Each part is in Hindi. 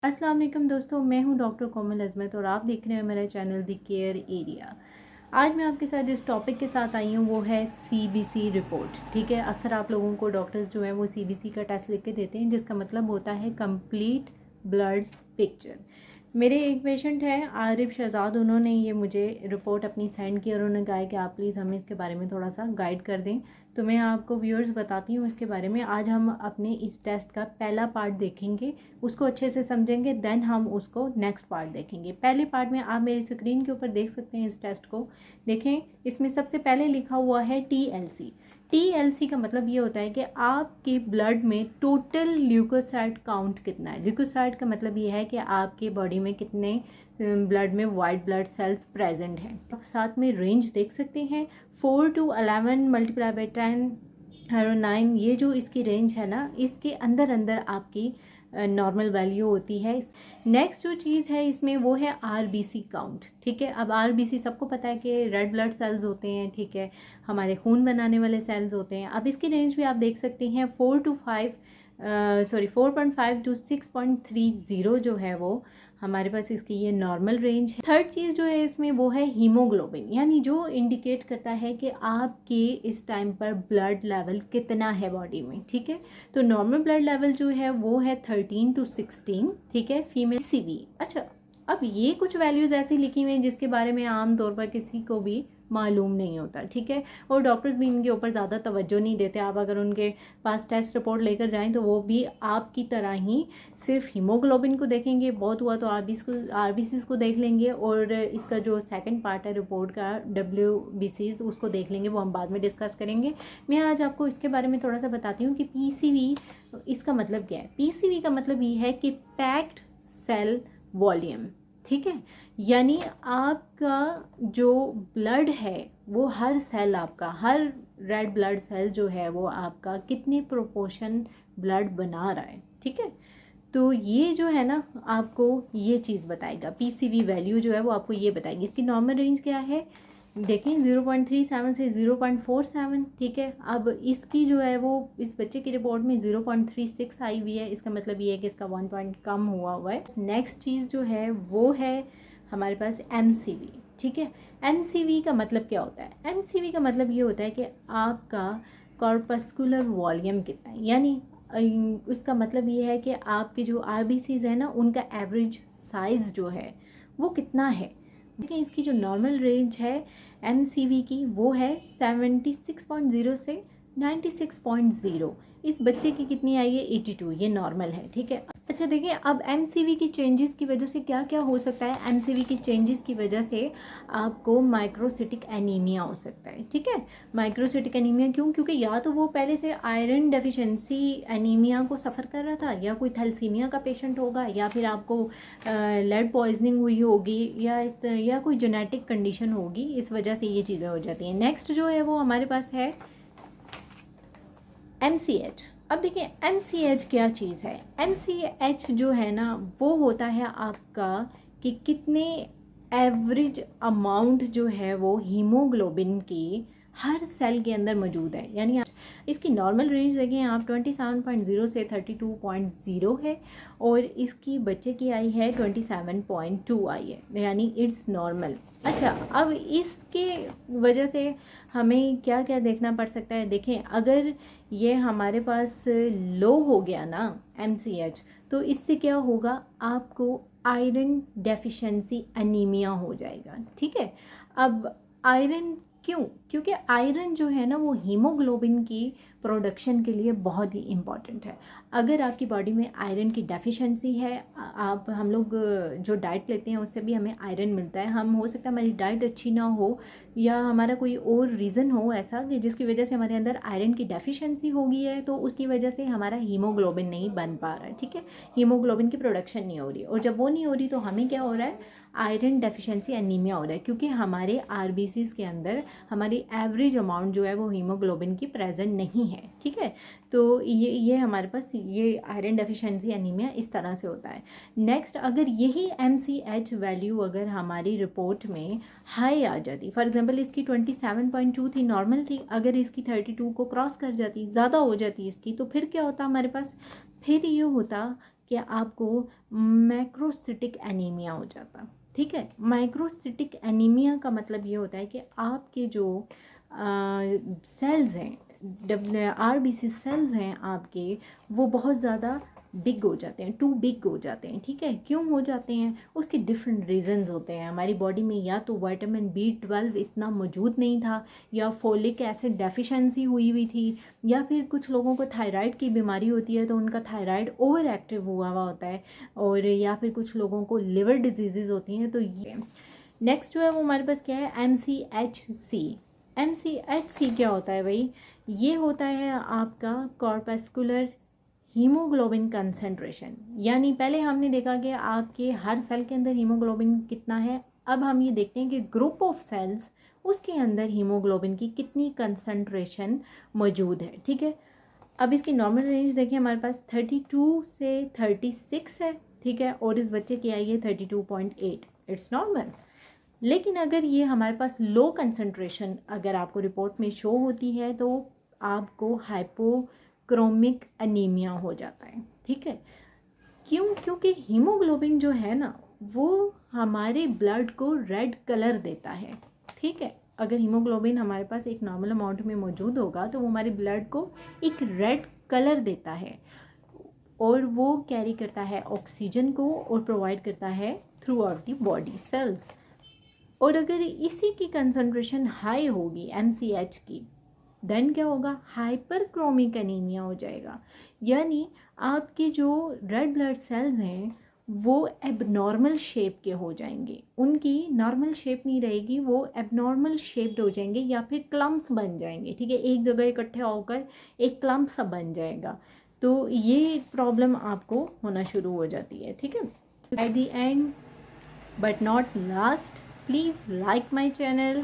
अस्सलाम वालेकुम दोस्तों, मैं हूं डॉक्टर कोमल अज़मत और आप देख रहे हैं मेरा चैनल द केयर एरिया। आज मैं आपके साथ जिस टॉपिक के साथ आई हूं वो है सीबीसी रिपोर्ट। ठीक है, अक्सर आप लोगों को डॉक्टर्स जो है वो सीबीसी का टेस्ट लिख के देते हैं, जिसका मतलब होता है कंप्लीट ब्लड पिक्चर। मेरे एक पेशेंट हैं आरिफ शहजाद, उन्होंने ये मुझे रिपोर्ट अपनी सेंड की और उन्होंने कहा कि आप प्लीज़ हमें इसके बारे में थोड़ा सा गाइड कर दें। तो मैं आपको व्यूअर्स बताती हूँ इसके बारे में। आज हम अपने इस टेस्ट का पहला पार्ट देखेंगे, उसको अच्छे से समझेंगे, देन हम उसको नेक्स्ट पार्ट देखेंगे। पहले पार्ट में आप मेरी स्क्रीन के ऊपर देख सकते हैं, इस टेस्ट को देखें। इसमें सबसे पहले लिखा हुआ है TLC। TLC का मतलब ये होता है कि आपके ब्लड में टोटल ल्यूकोसाइट काउंट कितना है। ल्यूकोसाइट का मतलब ये है कि आपके बॉडी में कितने ब्लड में वाइट ब्लड सेल्स प्रेजेंट हैं। आप साथ में रेंज देख सकते हैं, 4 to 11 मल्टीप्लाई बाई 10 9। ये जो इसकी रेंज है ना, इसके अंदर अंदर आपकी नॉर्मल वैल्यू होती है। नेक्स्ट जो चीज़ है इसमें वो है RBC काउंट। ठीक है, अब RBC सबको पता है कि रेड ब्लड सेल्स होते हैं। ठीक है, हमारे खून बनाने वाले सेल्स होते हैं। अब इसकी रेंज भी आप देख सकते हैं, 4.5 to 6.30 जो है वो हमारे पास इसकी ये नॉर्मल रेंज है। थर्ड चीज़ जो है इसमें वो है हीमोग्लोबिन, यानी जो इंडिकेट करता है कि आपके इस टाइम पर ब्लड लेवल कितना है बॉडी में। ठीक है, तो नॉर्मल ब्लड लेवल जो है वो है 13 to 16। ठीक है, फीमेल CV। अच्छा, अब ये कुछ वैल्यूज़ ऐसी लिखी हुई हैं जिसके बारे में आम तौर पर किसी को भी मालूम नहीं होता। ठीक है, और डॉक्टर्स भी इनके ऊपर ज़्यादा तवज्जो नहीं देते। आप अगर उनके पास टेस्ट रिपोर्ट लेकर जाएं तो वो भी आपकी तरह ही सिर्फ हीमोग्लोबिन को देखेंगे, बहुत हुआ तो RBCs को देख लेंगे, और इसका जो सेकंड पार्ट है रिपोर्ट का WBCs उसको देख लेंगे, वो हम बाद में डिस्कस करेंगे। मैं आज आपको इसके बारे में थोड़ा सा बताती हूँ कि PCV इसका मतलब क्या है। PCV का मतलब ये है कि पैक्ड सेल वॉल्यूम। ठीक है, यानी आपका जो ब्लड है वो हर सेल, आपका हर रेड ब्लड सेल जो है वो आपका कितने प्रोपोर्शन ब्लड बना रहा है। ठीक है, तो ये जो है ना आपको ये चीज़ बताएगा। PCV वैल्यू जो है वो आपको ये बताएगी। इसकी नॉर्मल रेंज क्या है देखें, 0.37 से 0.47। ठीक है, अब इसकी जो है वो इस बच्चे की रिपोर्ट में 0.36 आई हुई है। इसका मतलब ये है कि इसका 1 पॉइंट कम हुआ है। नेक्स्ट चीज़ जो है वो है हमारे पास MCV। ठीक है, MCV का मतलब क्या होता है। MCV का मतलब ये होता है कि आपका कॉर्पस्कुलर वॉल्यूम कितना है, यानी उसका मतलब ये है कि आपके जो RBCs है ना उनका एवरेज साइज़ जो है वो कितना है। देखिए, इसकी जो नॉर्मल रेंज है MCV की वो है 76.0 से 96.0। इस बच्चे की कितनी आई है 82, ये नॉर्मल है। ठीक है, अच्छा देखिए, अब MCV की चेंजेस की वजह से क्या क्या हो सकता है। MCV की चेंजेस की वजह से आपको माइक्रोसिटिक एनीमिया हो सकता है। ठीक है, माइक्रोसिटिक एनीमिया क्यों, क्योंकि या तो वो पहले से आयरन डेफिशिएंसी एनीमिया को सफ़र कर रहा था, या कोई थैलेसीमिया का पेशेंट होगा, या फिर आपको लेड पॉइजनिंग हुई होगी, या कोई जेनेटिक कंडीशन होगी, इस वजह से ये चीज़ें हो जाती हैं। नेक्स्ट जो है वो हमारे पास है MCH। अब देखिए MCH क्या चीज़ है। MCH जो है ना वो होता है आपका कि कितने एवरेज अमाउंट जो है वो हीमोग्लोबिन की हर सेल के अंदर मौजूद है। यानी इसकी नॉर्मल रेंज देखें आप 27.0 से 32.0 है, और इसकी बच्चे की आई है 27.2 आई है, यानी इट्स नॉर्मल। अच्छा, अब इसके वजह से हमें क्या क्या देखना पड़ सकता है। देखें, अगर ये हमारे पास लो हो गया ना MCH, तो इससे क्या होगा, आपको आयरन डेफिशिएंसी एनीमिया हो जाएगा। ठीक है, अब आयरन क्यों, क्योंकि आयरन जो है ना वो हीमोग्लोबिन की प्रोडक्शन के लिए बहुत ही इम्पॉर्टेंट है। अगर आपकी बॉडी में आयरन की डेफिशिएंसी है, हम लोग जो डाइट लेते हैं उससे भी हमें आयरन मिलता है। हम हो सकता है हमारी डाइट अच्छी ना हो, या हमारा कोई और रीज़न हो ऐसा कि जिसकी वजह से हमारे अंदर आयरन की डेफिशिएंसी हो गई है, तो उसकी वजह से हमारा हीमोग्लोबिन नहीं बन पा रहा है। ठीक है, हीमोग्लोबिन की प्रोडक्शन नहीं हो रही, और जब वो नहीं हो रही तो हमें क्या हो रहा है, आयरन डेफिशिएंसी एनीमिया हो रहा है, क्योंकि हमारे RBCs के अंदर हमारी एवरेज अमाउंट जो है वो हीमोग्लोबिन की प्रेजेंट नहीं है। ठीक है, तो ये हमारे पास ये आयरन डेफिशिएंसी एनीमिया इस तरह से होता है। नेक्स्ट, अगर यही MCH वैल्यू अगर हमारी रिपोर्ट में हाई आ जाती, फॉर एग्जांपल इसकी 27.2 थी, नॉर्मल थी, अगर इसकी 32 को क्रॉस कर जाती, ज़्यादा हो जाती इसकी, तो फिर क्या होता हमारे पास, फिर ये होता कि आपको मैक्रोसिटिक एनीमिया हो जाता। ठीक है, माइक्रोसिटिक एनीमिया का मतलब ये होता है कि आपके जो सेल्स हैं, आरबीसी सेल्स हैं आपके, वो बहुत ज़्यादा बिग हो जाते हैं, टू बिग हो जाते हैं। ठीक है, क्यों हो जाते हैं? उसके डिफरेंट रीजंस होते हैं। हमारी बॉडी में या तो विटामिन B12 इतना मौजूद नहीं था, या फोलिक एसिड डेफिशिएंसी हुई थी, या फिर कुछ लोगों को थायराइड की बीमारी होती है तो उनका थायराइड ओवर एक्टिव हुआ होता है, और या फिर कुछ लोगों को लिवर डिजीज़ होती हैं। तो ये नेक्स्ट जो है वो हमारे पास क्या है, MCHC। MCHC क्या होता है भाई? ये होता है आपका कॉर्पस्कुलर हीमोग्लोबिन कंसंट्रेशन। यानी पहले हमने देखा कि आपके हर सेल के अंदर हीमोग्लोबिन कितना है, अब हम ये देखते हैं कि ग्रुप ऑफ सेल्स, उसके अंदर हीमोग्लोबिन की कितनी कंसंट्रेशन मौजूद है। ठीक है, अब इसकी नॉर्मल रेंज देखें, हमारे पास 32 से 36 है। ठीक है, और इस बच्चे की आई है 32.8, इट्स नॉर्मल। लेकिन अगर ये हमारे पास लो कंसंट्रेशन अगर आपको रिपोर्ट में शो होती है तो आपको हाइपोक्रोमिक एनीमिया हो जाता है। ठीक है, क्यों? क्योंकि हीमोग्लोबिन जो है ना, वो हमारे ब्लड को रेड कलर देता है। ठीक है, अगर हीमोग्लोबिन हमारे पास एक नॉर्मल अमाउंट में मौजूद होगा तो वो हमारे ब्लड को एक रेड कलर देता है, और वो कैरी करता है ऑक्सीजन को और प्रोवाइड करता है through out the body cells. और अगर इसी की कंसंट्रेशन हाई होगी MCH की, देन क्या होगा, हाइपरक्रोमिक एनीमिया हो जाएगा। यानी आपके जो रेड ब्लड सेल्स हैं वो एबनॉर्मल शेप के हो जाएंगे, उनकी नॉर्मल शेप नहीं रहेगी, वो एबनॉर्मल शेप्ड हो जाएंगे या फिर क्लम्प्स बन जाएंगे। ठीक है, एक जगह इकट्ठे होकर एक क्लम्प सा बन जाएगा। तो ये प्रॉब्लम आपको होना शुरू हो जाती है। ठीक है, at the end but not last, please like my channel,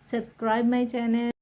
subscribe my channel.